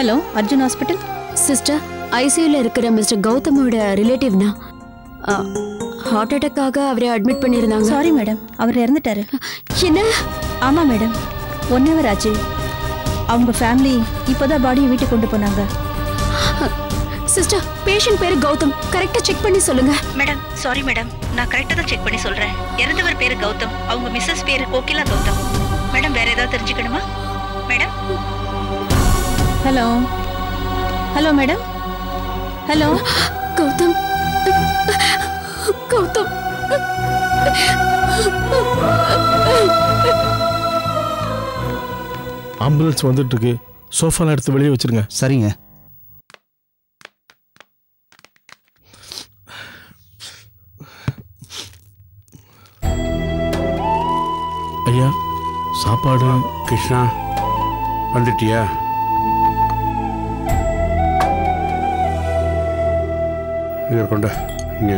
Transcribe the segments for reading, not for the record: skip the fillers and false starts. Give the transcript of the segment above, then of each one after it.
Hello, Arjun hospital. Sister, ஐசியூல இருக்கிற mister கௌதமோட ரிலேட்டிவ்னா heart அட்டாக்காக அவரை admit பண்ணியிருந்தாங்க. சாரி மேடம், அவர் இறந்துட்டாரு. என்ன? ஆமா மேடம், 1 hour ஆச்சு. அவங்க ஃபேமிலி இப்போதான் பாடியை வீட்டுக்கு கொண்டு போனாங்க. சிஸ்டர், பேஷண்ட் பேரு கௌதம், கரெக்டா செக் பண்ணி சொல்லுங்க. மேடம் சாரி மேடம், நான் கரெக்டா தான் செக் பண்ணி சொல்றேன். இறந்தவர் பேரு கௌதம், அவங்க மிஸ்ஸஸ் பேரு கோகிலா கௌதம். மேடம் வேற ஏதாவது தெரிஞ்சுக்கணுமா madam? Hello hello madam, hello. Gautham, Gautham. Ambulance வந்துட்டு இருக்கு. சோஃபால எடுத்து வெளியே வச்சிருங்க. சரிங்க. ஐயா, சாப்பாடு. கிருஷ்ணா வந்துட்டியா? இதை கொண்ட இங்கே.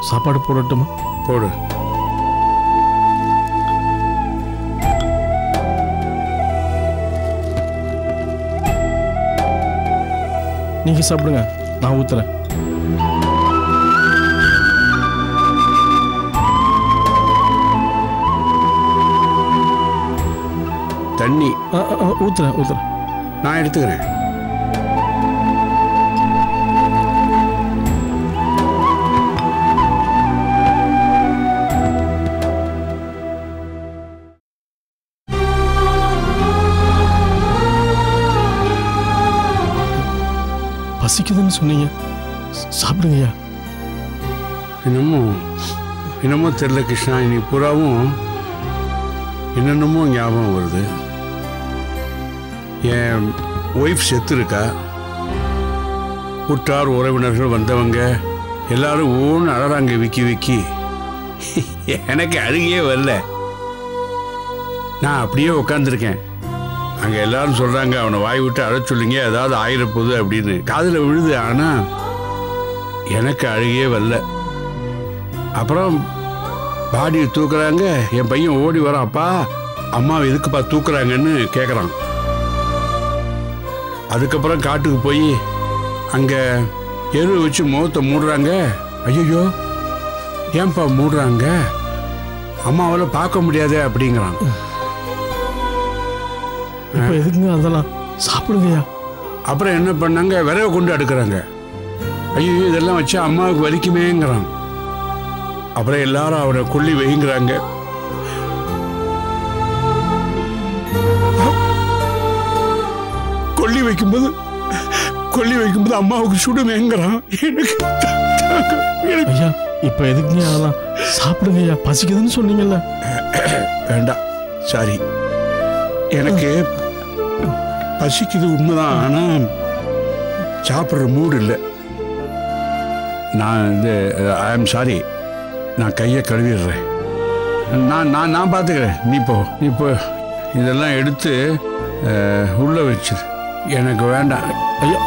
சாப்பாடு போடட்டுமா? போடு. நீங்க சாப்பிடுங்க, நான் ஊத்துறேன். தண்ணி ஊத்துறேன் ஊத்துறேன். நான் எடுத்துக்கிறேன். பசிக்குதுன்னு சொன்னீங்க, சாப்பிடுங்கய்யா. என்னமோ தெரியல கிருஷ்ணா, இன்னைக்கு பூராவும் என்னென்னமோ ஞாபகம் வருது. என் ஒய்ஃப் செத்து இருக்கா. உற்றார் உறவினர்கள் வந்தவங்க எல்லாரும் ஒன்று அழறாங்க விக்கி விக்கி. எனக்கு அழுகையே வரல. நான் அப்படியே உட்காந்துருக்கேன். அங்கே எல்லாரும் சொல்கிறாங்க, அவனை வாய் விட்டு அழ சொல்லுங்க, ஏதாவது ஆயிரப்போகுது அப்படின்னு. காதில் விழுது, ஆனால் எனக்கு அழுகையே வரல. அப்புறம் பாடியை தூக்குறாங்க. என் பையன் ஓடி வரான், அப்பா அம்மாவை எதுக்குப்பா தூக்குறாங்கன்னு கேட்குறான். அதுக்கப்புறம் காட்டுக்கு போய் அங்கே எருவை வச்சு முகத்தை மூடுறாங்க. ஐயோ ஏன்பா மூடுறாங்க, அம்மாவால் பார்க்க முடியாதே அப்படிங்கிறான். இப்போ எதுக்குங்க அதெல்லாம், சாப்பிடுங்கய்யா. அப்புறம் என்ன பண்ணாங்க, விரவை கொண்டு அடுக்கிறாங்க. ஐயோ இதெல்லாம் வச்சு அம்மாவுக்கு வலிக்குமேங்கிறான். அப்புறம் எல்லாரும் அவரை கொல்லி வைங்கிறாங்க. கொல்லி வைக்கும்போது அம்மாவுக்கு சுடுமேங்கிறான். ஐயா, இப்போ எதுக்குங்க அதெல்லாம், சாப்பிடுங்கய்யா. பசிக்குதுன்னு சொன்னீங்கல்ல. வேண்டாம், சாரி. எனக்கு பசிக்குது உண்மைதான், ஆனால் சாப்பிட்ற மூடு இல்லை. நான் ஐ ஆம் சாரி. நான் கையை கழுவிடுறேன். நான் பார்த்துக்கிறேன். நீ இப்போ இதெல்லாம் எடுத்து உள்ளே வச்சிரு. எனக்கு வேண்டாம். ஐயா,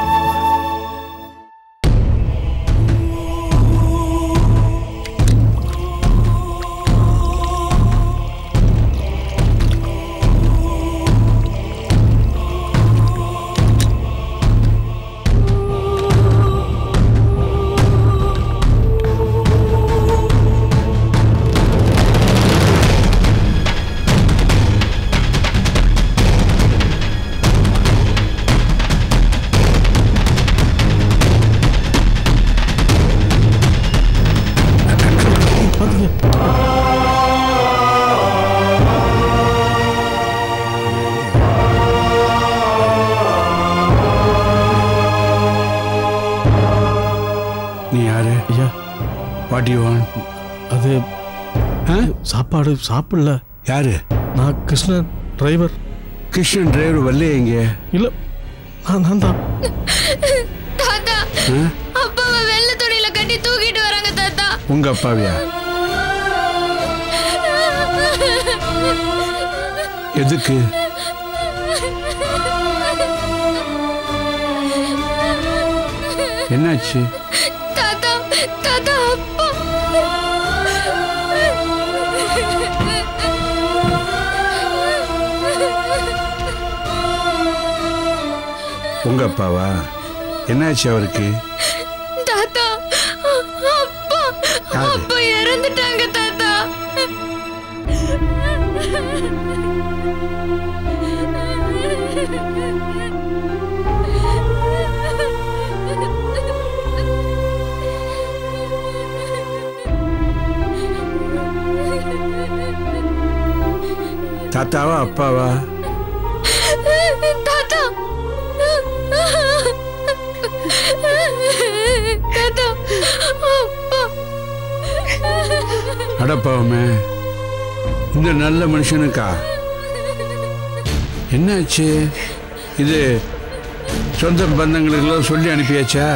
நீ யாரு? ஐயா, வாட் யூ வாண்ட்? அது சாப்பாடு சாப்பிடல. யாரு? நான் கிருஷ்ணன், டிரைவர். கிருஷ்ணன் டிரைவர் வரலையே இங்கே? இல்லை, நான் தான். தாத்தா, அப்பாவை வெள்ளை துணியில கட்டி தூக்கிட்டு வராங்க தாத்தா. உங்க அப்பாவியா? எதுக்கு? என்னாச்சு? தாத்தா, தாத்தா, அப்பா. உங்க அப்பாவா? என்னாச்சு அவருக்கு? தாத்தா, அப்பா இறந்துட்டாங்க தாத்தா. தாத்தாவா அப்பாவா? தாத்தா, தாத்தா, அப்பா. அடப்பாவமே, இந்த நல்ல மனுஷனுக்கா என்னாச்சு? இது சொந்த பந்தங்களுக்கெல்லாம் சொல்லி அனுப்பியாச்சா?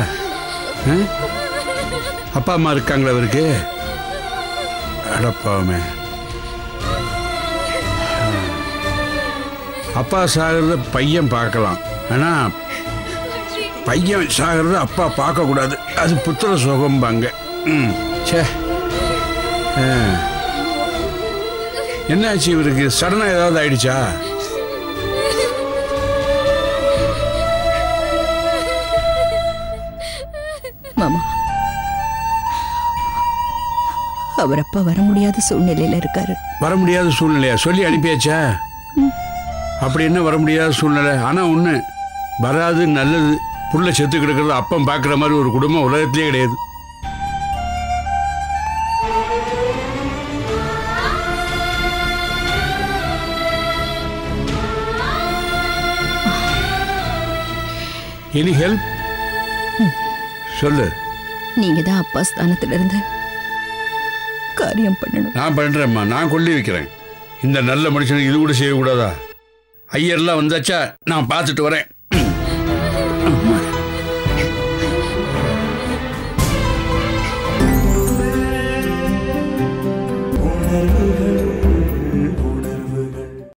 அப்பா அம்மா இருக்காங்களா அவருக்கு? அடப்பாவமே, அப்பா சாகிறத பையன் பார்க்கலாம், ஆனா பையன் சாகிறத அப்பா பார்க்கக்கூடாது. அது புத்திர சோகம்பாங்க. சே, என்னாச்சு இவருக்கு? சடனா ஏதாவது ஆயிடுச்சா? மாமா, அவர் அப்பா வர முடியாத சூழ்நிலையில இருக்காரு. வர முடியாத சூழ்நிலையா? சொல்லி அனுப்பியாச்சா? அப்படி என்ன வர முடியாத சூழ்நிலை? ஆனா ஒண்ணு, வராது நல்லது. புள்ள செத்து கிடக்கிறது அப்பம் பார்க்குற மாதிரி ஒரு குடும்பம் உலகத்திலே கிடையாது. எனி ஹெல்ப் சொல்லு. நீங்க தான் அப்பா ஸ்தானத்துல இருந்து காரியம் பண்ணணும். நான் பண்றேம்மா, நான் கொல்லி வைக்கிறேன். இந்த நல்ல மனுஷனுக்கு இது கூட செய்யக்கூடாதா? ஐயர்லாம் வந்தாச்சா? நான் பார்த்துட்டு வரேன். உணர்வுகள்